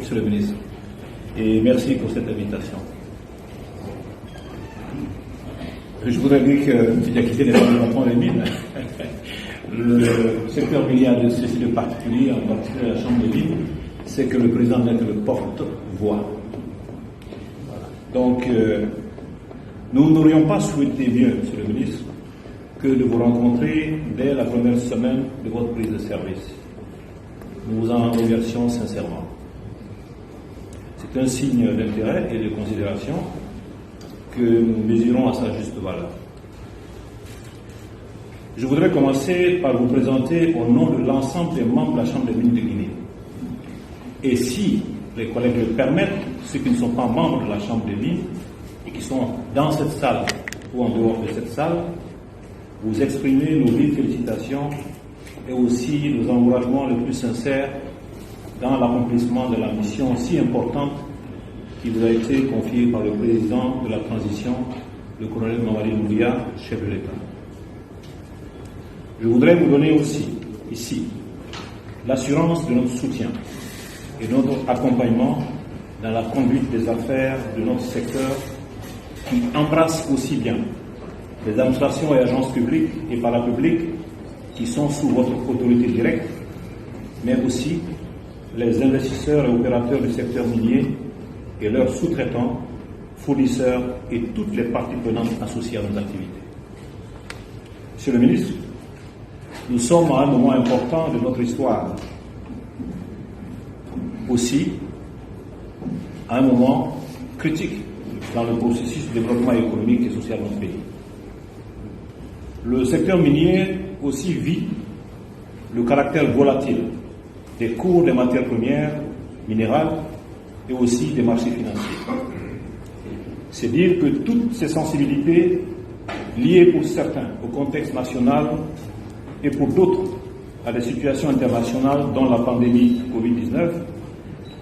Monsieur le ministre, et merci pour cette invitation. Je voudrais dire que l'activité n'est pas le des mines. Le secteur minier a ceci de particulier, en particulier la Chambre des mines, c'est que le président n'est que le porte-voix. Voilà. Donc, nous n'aurions pas souhaité mieux, Monsieur le ministre, que de vous rencontrer dès la première semaine de votre prise de service. Nous vous en remercions sincèrement. C'est un signe d'intérêt et de considération que nous mesurons à sa juste valeur. Je voudrais commencer par vous présenter au nom de l'ensemble des membres de la Chambre des mines de Guinée. Et si les collègues le permettent, ceux qui ne sont pas membres de la Chambre des mines et qui sont dans cette salle ou en dehors de cette salle, vous exprimer nos vives félicitations et aussi nos encouragements les plus sincères dans l'accomplissement de la mission si importante qui vous a été confiée par le président de la transition, le colonel Mamadi Doumbouya, chef de l'État. Je voudrais vous donner aussi, ici, l'assurance de notre soutien et de notre accompagnement dans la conduite des affaires de notre secteur qui embrasse aussi bien les administrations et agences publiques et parapubliques qui sont sous votre autorité directe, mais aussi les investisseurs et opérateurs du secteur minier et leurs sous-traitants, fournisseurs et toutes les parties prenantes associées à nos activités. Monsieur le ministre, nous sommes à un moment important de notre histoire. Aussi, à un moment critique dans le processus de développement économique et social de notre pays. Le secteur minier aussi vit le caractère volatile des cours des matières premières minérales et aussi des marchés financiers. C'est dire que toutes ces sensibilités liées pour certains au contexte national et pour d'autres à des situations internationales dont la pandémie Covid-19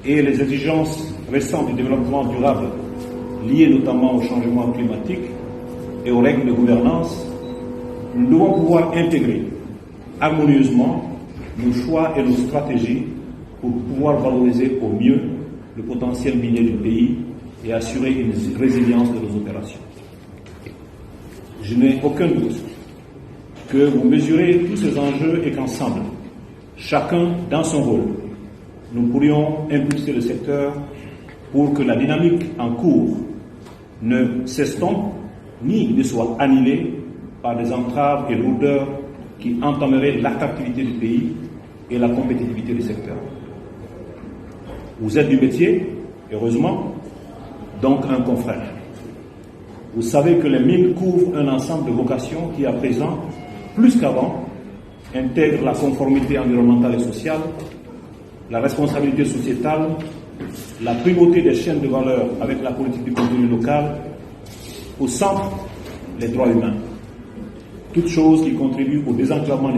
et les exigences récentes du développement durable liées notamment au changement climatique et aux règles de gouvernance, nous devons pouvoir intégrer harmonieusement nos choix et nos stratégies pour pouvoir valoriser au mieux le potentiel minier du pays et assurer une résilience de nos opérations. Je n'ai aucun doute que vous mesurez tous ces enjeux et qu'ensemble, chacun dans son rôle, nous pourrions impulser le secteur pour que la dynamique en cours ne s'estompe ni ne soit annihilée par des entraves et lourdeurs qui entameraient l'attractivité du pays et la compétitivité du secteur. Vous êtes du métier, heureusement, donc un confrère. Vous savez que les mines couvrent un ensemble de vocations qui, à présent, plus qu'avant, intègrent la conformité environnementale et sociale, la responsabilité sociétale, la primauté des chaînes de valeur avec la politique du contenu local, au centre, les droits humains. Toutes choses qui contribuent au désenclavement